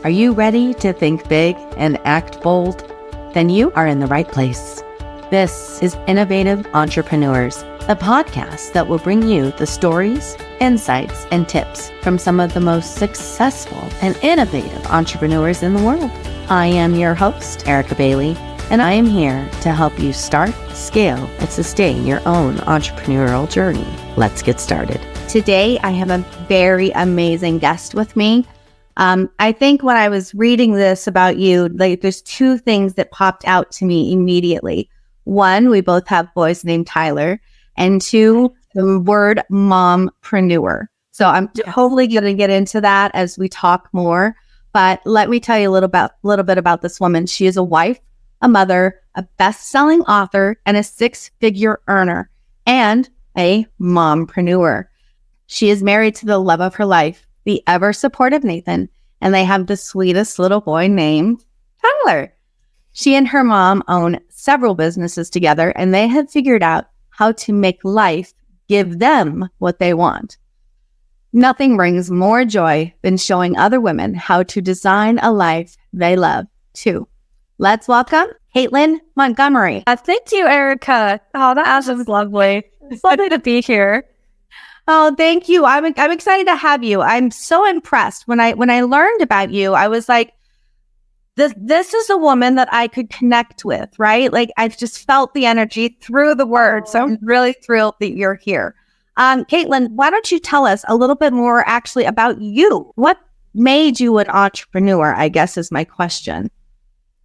Are you ready to think big and act bold? Then you are in the right place. This is Innovative Entrepreneurs, a podcast that will bring you the stories, insights, and tips from some of the most successful and innovative entrepreneurs in the world. I am your host, Erica Bailey, and I am here to help you start, scale, and sustain your own entrepreneurial journey. Let's get started. Today, I have a very amazing guest with me. I think when I was reading this about you, there's two things that popped out to me immediately. One, we both have boys named Tyler, and two, the word mompreneur. So I'm totally going to get into that as we talk more. But let me tell you a little bit about this woman. She is a wife, a mother, a best-selling author, and a six-figure earner, and a mompreneur. She is married to the love of her life, the ever-supportive Nathan, and they have the sweetest little boy named Tyler. She and her mom own several businesses together, and they have figured out how to make life give them what they want. Nothing brings more joy than showing other women how to design a life they love, too. Let's welcome Caitlin Montgomery. Thank you, Erica. Oh, that was lovely. It's lovely to be here. Oh, thank you. I'm excited to have you. I'm so impressed. When I learned about you, I was like, this is a woman that I could connect with, right? Like I've just felt the energy through the words. So I'm really thrilled that you're here. Caitlin, why don't you tell us a little bit more actually about you? What made you an entrepreneur, I guess is my question.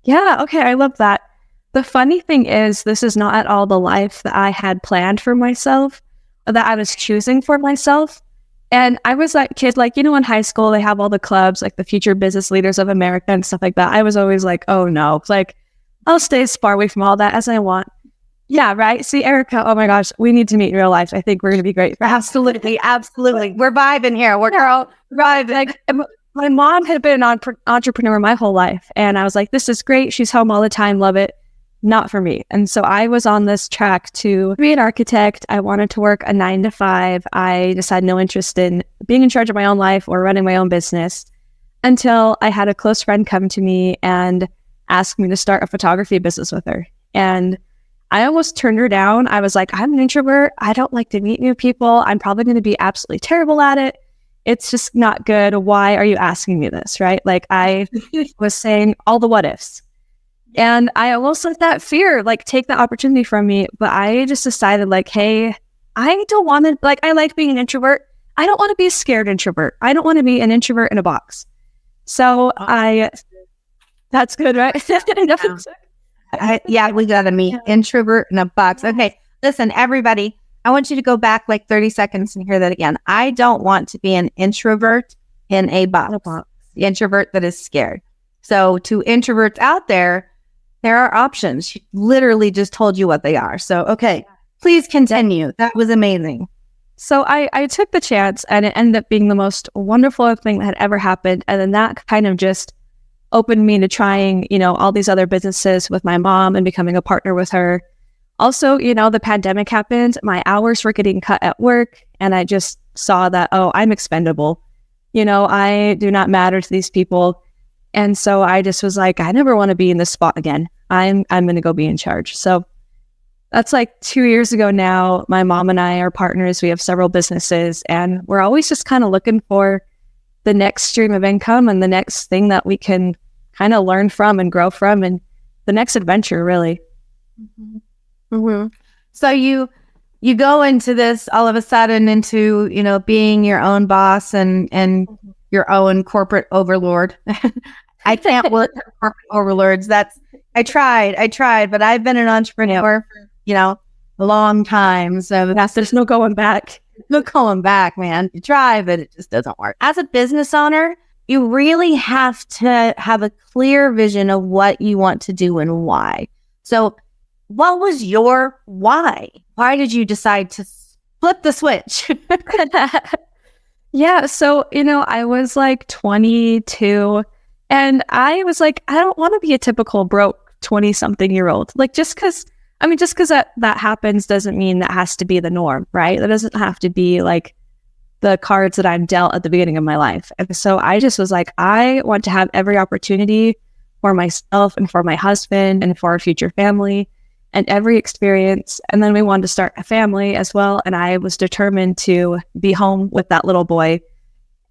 Yeah, okay, I love that. The funny thing is, this is not at all the life that I had planned for myself, or that I was choosing for myself. And I was that kid, in high school, they have all the clubs, like the Future Business Leaders of America and stuff like that. I was always like, oh no, I'll stay as far away from all that as I want. Yeah, right? See, Erica, oh my gosh, we need to meet in real life. I think we're going to be great. Absolutely, absolutely. We're vibing here. We're vibing. My mom had been an entrepreneur my whole life. And I was like, this is great. She's home all the time. Love it. Not for me. And so I was on this track to be an architect. I wanted to work a 9-to-5. I just had no interest in being in charge of my own life or running my own business until I had a close friend come to me and ask me to start a photography business with her. And I almost turned her down. I was like, I'm an introvert. I don't like to meet new people. I'm probably going to be absolutely terrible at it. It's just not good. Why are you asking me this? Right? I was saying all the what ifs. And I almost let that fear take the opportunity from me. But I just decided hey, I don't want to, I like being an introvert. I don't want to be a scared introvert. I don't want to be an introvert in a box. So that's good, right? Yeah, we got to meet introvert in a box. Okay, listen, everybody, I want you to go back 30 seconds and hear that again. I don't want to be an introvert in a box. The introvert that is scared. So to introverts out there are options. She literally just told you what they are. So, okay, please continue. That was amazing. So I took the chance and it ended up being the most wonderful thing that had ever happened. And then that kind of just opened me to trying, all these other businesses with my mom and becoming a partner with her. Also, the pandemic happened. My hours were getting cut at work. And I just saw that, I'm expendable. I do not matter to these people. And so I just was like, I never want to be in this spot again. I'm going to go be in charge. So that's 2 years ago now. My mom and I are partners. We have several businesses and we're always just kind of looking for the next stream of income and the next thing that we can kind of learn from and grow from and the next adventure, really. Mm-hmm. Mm-hmm. So you go into this all of a sudden into, being your own boss and your own corporate overlord. I can't work for corporate overlords. I tried, but I've been an entrepreneur for, a long time. So there's no going back. No going back, man. You try, but it just doesn't work. As a business owner, you really have to have a clear vision of what you want to do and why. So what was your why? Why did you decide to flip the switch? Yeah. So, I was 22 and I was I don't want to be a typical broke 20-something-year-old. Just because that happens doesn't mean that has to be the norm, right? That doesn't have to be the cards that I'm dealt at the beginning of my life. And so I just was like, I want to have every opportunity for myself and for my husband and for our future family and every experience. And then we wanted to start a family as well. And I was determined to be home with that little boy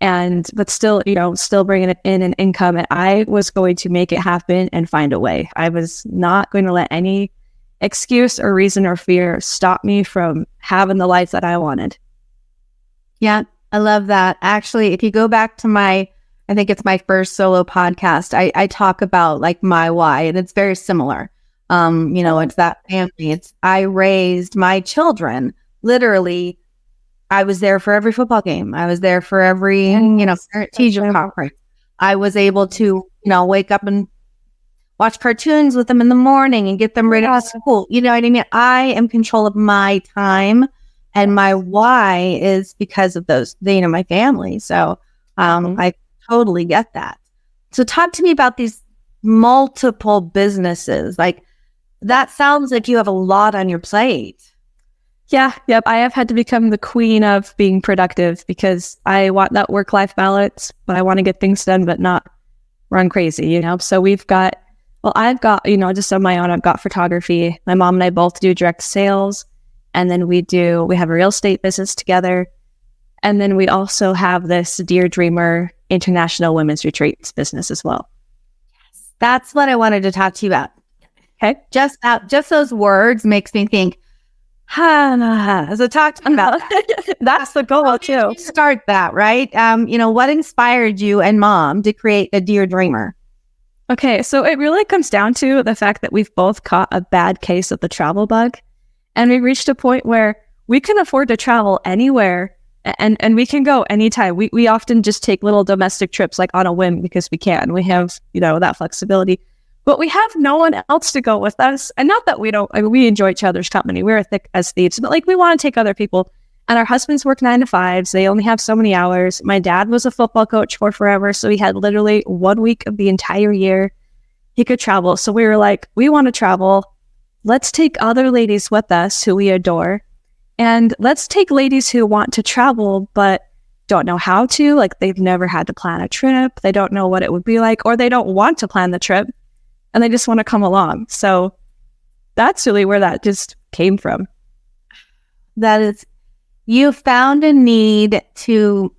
but still, still bringing it in an income. And I was going to make it happen and find a way. I was not going to let any excuse or reason or fear stop me from having the life that I wanted. Yeah, I love that. Actually, if you go back to I think it's my first solo podcast, I talk about like my why, and it's very similar. It's that family. I raised my children. Literally, I was there for every football game. I was there for every, parent-teacher conference. I was able to, wake up and watch cartoons with them in the morning and get them ready for school. You know what I mean? I am in control of my time. And my why is because of those, my family. So I totally get that. So talk to me about these multiple businesses. Like, that sounds like you have a lot on your plate. Yeah. Yep. I have had to become the queen of being productive because I want that work-life balance, but I want to get things done, but not run crazy, So I've got, just on my own, I've got photography. My mom and I both do direct sales. And then we have a real estate business together. And then we also have this Dear Dreamer International Women's Retreats business as well. Yes, that's what I wanted to talk to you about. Okay. Just those words makes me think, so talk to me about that. That's the goal too. Start that, right? What inspired you and Mom to create a Dear Dreamer? Okay. So it really comes down to the fact that we've both caught a bad case of the travel bug. And we reached a point where we can afford to travel anywhere and we can go anytime. We often just take little domestic trips like on a whim because we can. We have, that flexibility. But we have no one else to go with us. And not that we enjoy each other's company. We're thick as thieves. But we want to take other people. And our husbands work 9 to 5s. They only have so many hours. My dad was a football coach for forever. So he had literally 1 week of the entire year he could travel. So we were like, we want to travel. Let's take other ladies with us who we adore. And let's take ladies who want to travel, but don't know how to. They've never had to plan a trip. They don't know what it would be like, or they don't want to plan the trip and they just want to come along. So that's really where that just came from. That is, you found a need to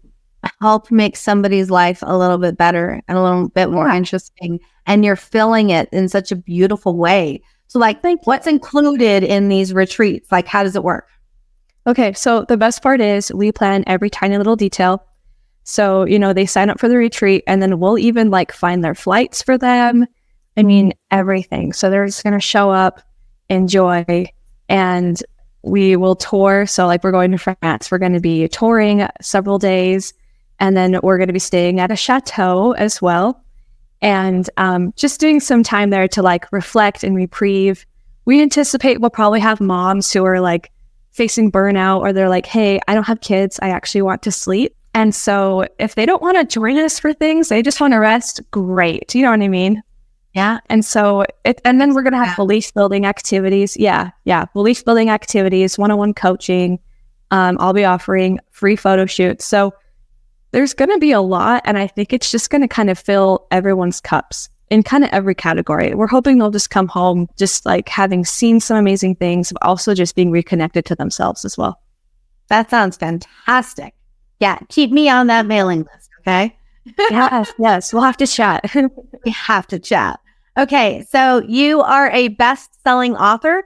help make somebody's life a little bit better and a little bit more interesting. And you're filling it in such a beautiful way. So what's included in these retreats? How does it work? Okay. So the best part is we plan every tiny little detail. So, they sign up for the retreat and then we'll even find their flights for them. I mean, everything. So they're just going to show up, enjoy, and we will tour. So we're going to France. We're going to be touring several days and then we're going to be staying at a chateau as well. And just doing some time there to reflect and reprieve. We anticipate we'll probably have moms who are facing burnout, or they're hey, I don't have kids. I actually want to sleep. And so if they don't want to join us for things, they just want to rest. Great. You know what I mean? Yeah. And so and then we're going to have belief building activities. Yeah. Belief building activities, one-on-one coaching. I'll be offering free photo shoots. So there's going to be a lot, and I think it's just going to kind of fill everyone's cups in kind of every category. We're hoping they'll just come home just having seen some amazing things, but also just being reconnected to themselves as well. That sounds fantastic. Yeah, keep me on that mailing list, okay? Yes, we'll have to chat. We have to chat. Okay, so you are a best-selling author.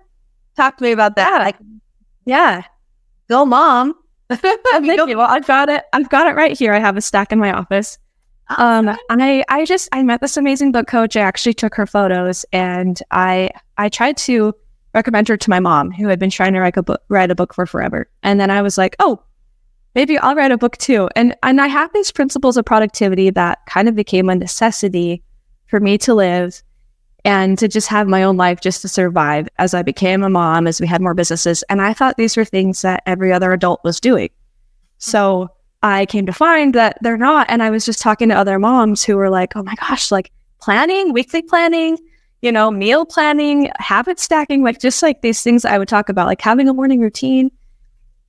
Talk to me about that. Yeah. Go Mom. Thank you. Well, I've got it right here. I have a stack in my office. And I met this amazing book coach. I actually took her photos and I tried to recommend her to my mom, who had been trying to write a book for forever. And then I was like, oh, maybe I'll write a book too. And I have these principles of productivity that kind of became a necessity for me to live and to just have my own life just to survive as I became a mom, as we had more businesses. And I thought these were things that every other adult was doing. So I came to find that they're not. And I was just talking to other moms who were like, oh my gosh, planning, weekly planning, meal planning, habit stacking, just these things I would talk about, having a morning routine.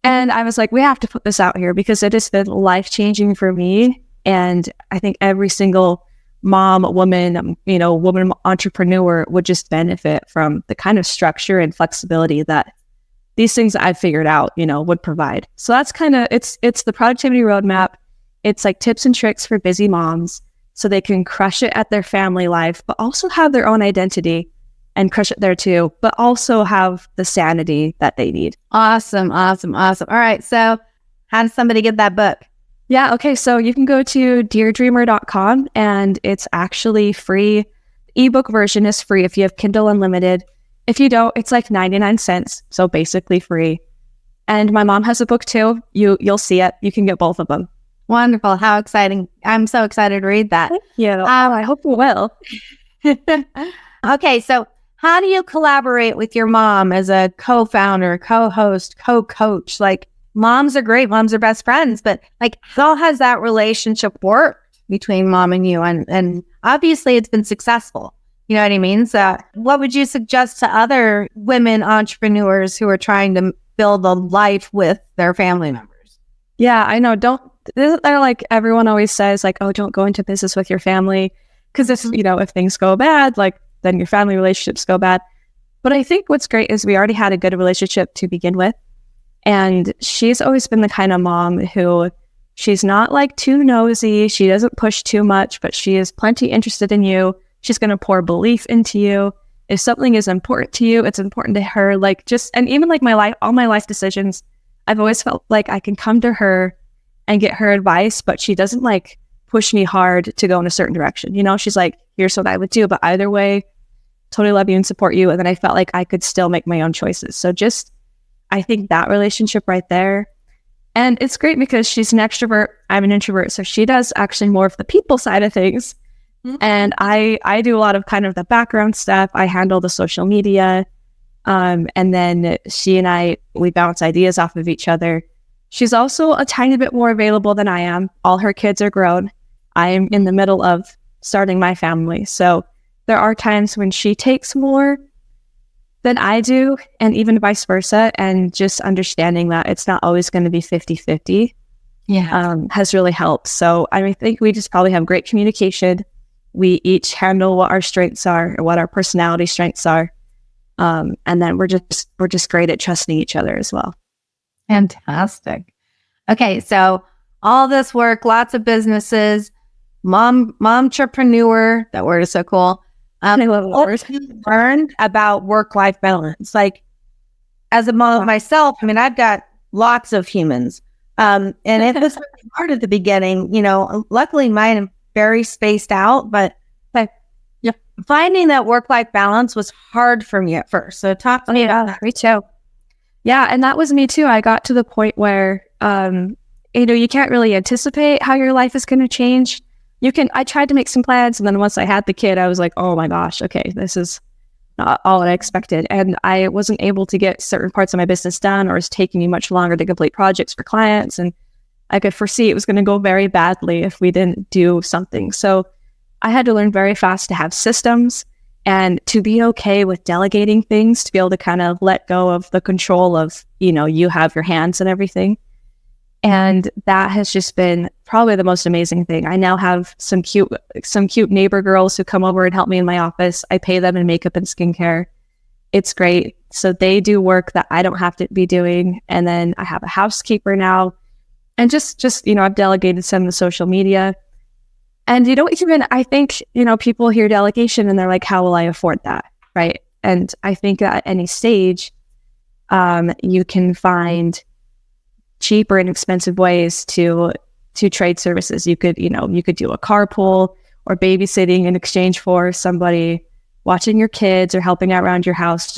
And I was like, we have to put this out here because it has been life-changing for me. And I think every single mom, woman, woman entrepreneur would just benefit from the kind of structure and flexibility that these things that I've figured out, would provide. So that's kind of, it's the productivity roadmap. It's like tips and tricks for busy moms so they can crush it at their family life, but also have their own identity and crush it there too, but also have the sanity that they need. Awesome. All right. So how does somebody get that book? Yeah. Okay. So you can go to deardreamer.com and it's actually free. Ebook version is free if you have Kindle Unlimited. If you don't, it's like 99 cents. So basically free. And my mom has a book too. You'll see it. You can get both of them. Wonderful. How exciting. I'm so excited to read that. Yeah. I hope you will. Okay. So how do you collaborate with your mom as a co-founder, co-host, co-coach? Like, moms are great. Moms are best friends. But like, how has that relationship worked between mom and you? And obviously it's been successful. You know what I mean? So what would you suggest to other women entrepreneurs who are trying to build a life with their family members? Yeah, I know. Like everyone always says, like, oh, don't go into business with your family. Because if things go bad, like then your family relationships go bad. But I think what's great is we already had a good relationship to begin with. And she's always been the kind of mom who she's not like too nosy. She doesn't push too much, but she is plenty interested in you. She's going to pour belief into you. If something is important to you, it's important to her. And even like all my life decisions, I've always felt like I can come to her and get her advice, but she doesn't like push me hard to go in a certain direction. She's like, here's what I would do, but either way, totally love you and support you. And then I felt like I could still make my own choices. So I think that relationship right there. And it's great because she's an extrovert. I'm an introvert. So she does actually more of the people side of things. Mm-hmm. And I do a lot of kind of the background stuff. I handle the social media. And then she and we bounce ideas off of each other. She's also a tiny bit more available than I am. All her kids are grown. I am in the middle of starting my family. So there are times when she takes more than I do, and even vice versa. And just understanding that it's not always going to be 50-50 has really helped. So I think we just probably have great communication. We each handle what our strengths are or what our personality strengths are. And then we're just great at trusting each other as well. Fantastic. Okay. So all this work, lots of businesses, momtrepreneur, that word is so cool. I love that word. You learned about work-life balance. Like, as a mom myself, I mean, I've got lots of humans. And it was hard at the beginning, luckily mine are very spaced out, but finding that work-life balance was hard for me at first. So talk to me about that. Me too. Yeah. And that was me too. I got to the point where, you can't really anticipate how your life is going to change. I tried to make some plans, and then once I had the kid, I was like, oh my gosh, okay, this is not all that I expected. And I wasn't able to get certain parts of my business done, or it's taking me much longer to complete projects for clients. And I could foresee it was going to go very badly if we didn't do something. So I had to learn very fast to have systems and to be okay with delegating things, to be able to kind of let go of the control of, you have your hands and everything. And that has just been probably the most amazing thing. I now have some cute neighbor girls who come over and help me in my office. I pay them in makeup and skincare. It's great. So they do work that I don't have to be doing. And then I have a housekeeper now. And just I've delegated some of the social media. And I think, people hear delegation and they're like, how will I afford that? Right. And I think at any stage, you can find cheap or inexpensive ways to trade services. You could do a carpool or babysitting in exchange for somebody watching your kids or helping out around your house,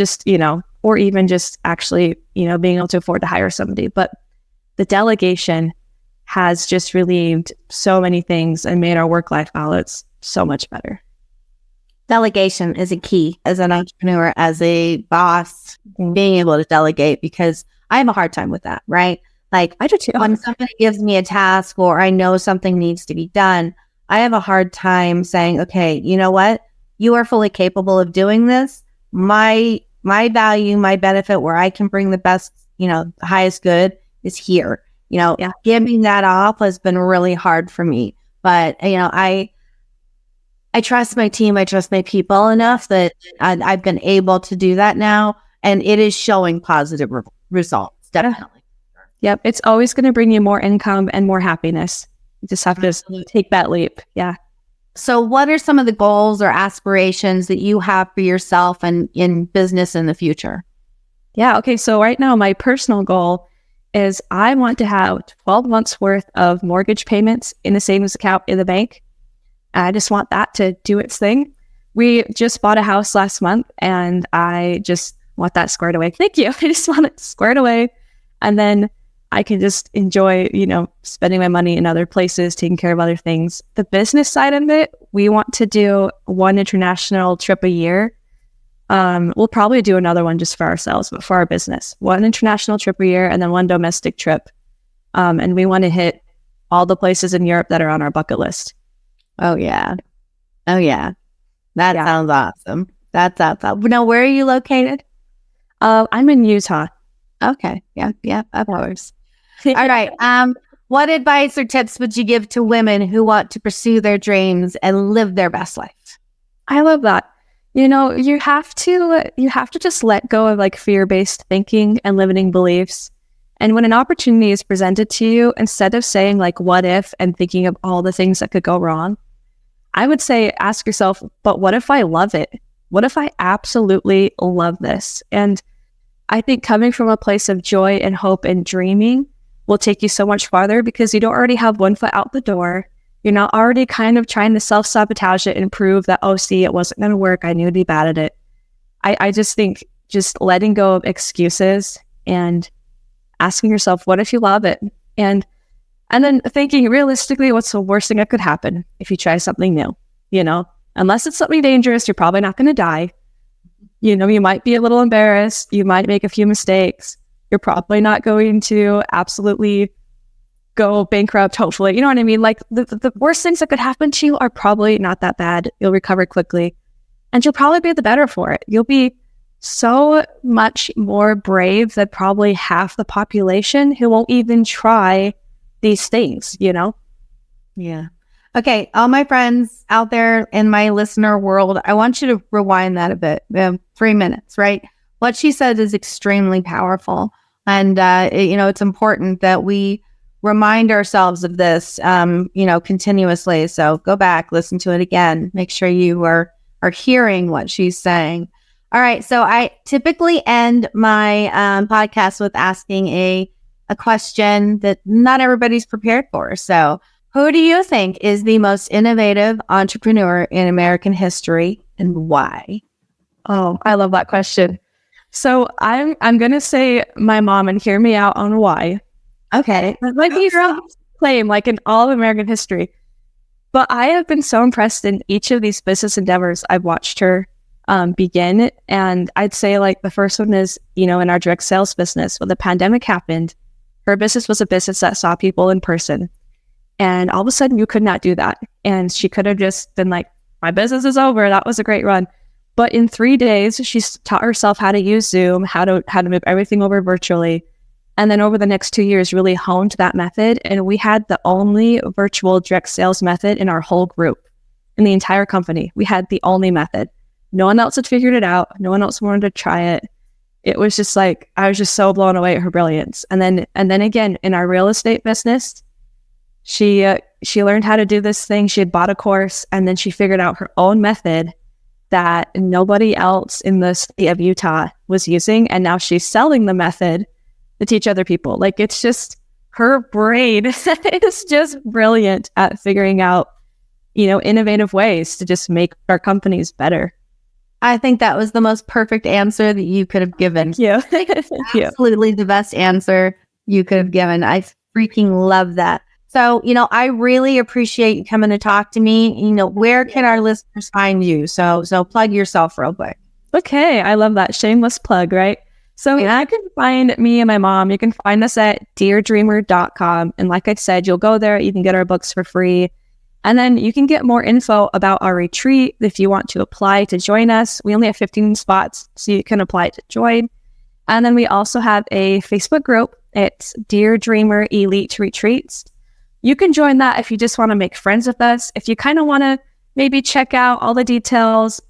or even just actually, being able to afford to hire somebody. But the delegation has just relieved so many things and made our work-life balance so much better. Delegation is a key as an entrepreneur, as a boss, being able to delegate, because I have a hard time with that, right? Like, I do too. When somebody gives me a task or I know something needs to be done, I have a hard time saying, okay, you know what? You are fully capable of doing this. My value, my benefit, where I can bring the best, the highest good is here. Yeah. Giving that up has been really hard for me. But, I trust my team. I trust my people enough that I've been able to do that now. And it is showing positive results. Definitely. Yep. It's always going to bring you more income and more happiness. You just have to take that leap. Yeah. So what are some of the goals or aspirations that you have for yourself and in business in the future? Yeah. Okay. So right now, my personal goal is I want to have 12 months worth of mortgage payments in a savings account in the bank. I just want that to do its thing. We just bought a house last month and I just want that squared away. Thank you. I just want it squared away. And then I can just enjoy, spending my money in other places, taking care of other things. The business side of it, we want to do one international trip a year. We'll probably do another one just for ourselves, but for our business, one international trip a year and then one domestic trip. And we want to hit all the places in Europe that are on our bucket list. Oh, yeah. That sounds awesome. That's awesome. Now, where are you located? I'm in Utah. Okay. Yeah, of course. All right. What advice or tips would you give to women who want to pursue their dreams and live their best life? I love that. You have to just let go of like fear-based thinking and limiting beliefs. And when an opportunity is presented to you, instead of saying like, what if, and thinking of all the things that could go wrong, I would say, ask yourself, but what if I love it? What if I absolutely love this? And I think coming from a place of joy and hope and dreaming will take you so much farther because you don't already have one foot out the door. You're not already kind of trying to self-sabotage it and prove that, oh, see, it wasn't going to work. I knew to be bad at it. I just think just letting go of excuses and asking yourself, what if you love it? And then thinking realistically, what's the worst thing that could happen if you try something new? Unless it's something dangerous, you're probably not going to die. You might be a little embarrassed. You might make a few mistakes. You're probably not going to absolutely go bankrupt, hopefully. You know what I mean? Like the worst things that could happen to you are probably not that bad. You'll recover quickly and you'll probably be the better for it. You'll be so much more brave than probably half the population who won't even try these things, Yeah. Okay. All my friends out there in my listener world, I want you to rewind that a bit. 3 minutes, right? What she said is extremely powerful. And, it's important that we remind ourselves of this, continuously. So go back, listen to it again, make sure you are hearing what she's saying. All right. So I typically end my podcast with asking a question that not everybody's prepared for. So who do you think is the most innovative entrepreneur in American history and why? Oh, I love that question. So I'm going to say my mom and hear me out on why. Okay. That might be a claim like in all of American history. But I have been so impressed in each of these business endeavors I've watched her begin. And I'd say like the first one is, in our direct sales business. When the pandemic happened, her business was a business that saw people in person. And all of a sudden you could not do that. And she could have just been like, my business is over. That was a great run. But in 3 days, she taught herself how to use Zoom, how to move everything over virtually. And then over the next 2 years, really honed that method. And we had the only virtual direct sales method in our whole group, in the entire company. We had the only method. No one else had figured it out. No one else wanted to try it. It was just like, I was just so blown away at her brilliance. And then again, in our real estate business, she learned how to do this thing. She had bought a course and then she figured out her own method that nobody else in the state of Utah was using. And now she's selling the method to teach other people. Like, it's just, her brain is just brilliant at figuring out, innovative ways to just make our companies better. I think that was the most perfect answer that you could have given. Thank you. Absolutely the best answer you could have given. I freaking love that. So, I really appreciate you coming to talk to me. Where can our listeners find you? So plug yourself real quick. Okay. I love that. Shameless plug, right? So you can find me and my mom. You can find us at deardreamer.com. And like I said, you'll go there. You can get our books for free. And then you can get more info about our retreat if you want to apply to join us. We only have 15 spots, so you can apply to join. And then we also have a Facebook group. It's Dear Dreamer Elite Retreats. You can join that if you just want to make friends with us. If you kind of want to maybe check out all the details,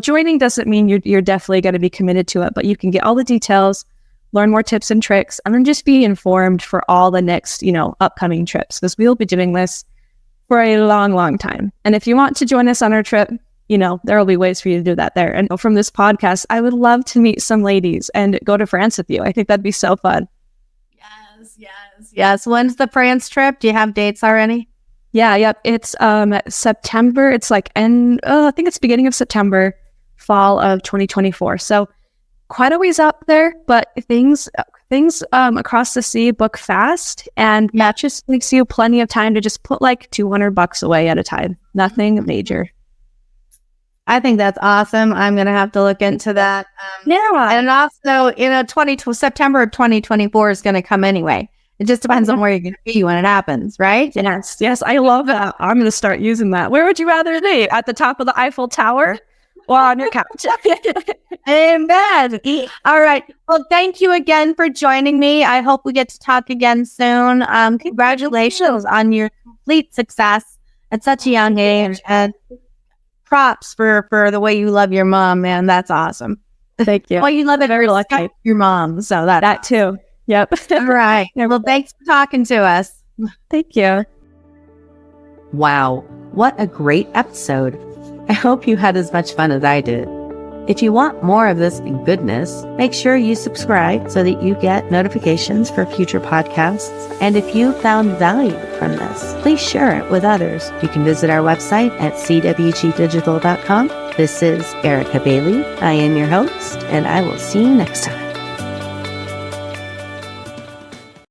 joining doesn't mean you're definitely going to be committed to it, but you can get all the details, learn more tips and tricks, and then just be informed for all the next, upcoming trips, because we'll be doing this for a long, long time. And if you want to join us on our trip, there will be ways for you to do that there. And from this podcast, I would love to meet some ladies and go to France with you. I think that'd be so fun. Yes. When's the France trip? Do you have dates already? Yeah. Yep. It's September. It's I think it's beginning of September, fall of 2024. So quite a ways up there, but things across the sea book fast, and that just makes you plenty of time to just put like $200 away at a time. Nothing major. I think that's awesome. I'm going to have to look into that. And also, September of 2024 is going to come anyway. It just depends on where you're going to be when it happens, right? Yes. I love that. I'm going to start using that. Where would you rather be? At the top of the Eiffel Tower or on your couch? Amen. All right. Well, thank you again for joining me. I hope we get to talk again soon. Congratulations on your complete success at such a young age, and props for the way you love your mom, man. That's awesome. Thank you. Well, you love it. Very lucky. Your mom. So that too. Yep. All right. Well, thanks for talking to us. Thank you. Wow. What a great episode. I hope you had as much fun as I did. If you want more of this goodness, make sure you subscribe so that you get notifications for future podcasts. And if you found value from this, please share it with others. You can visit our website at cwgdigital.com. This is Erica Bailey. I am your host, and I will see you next time.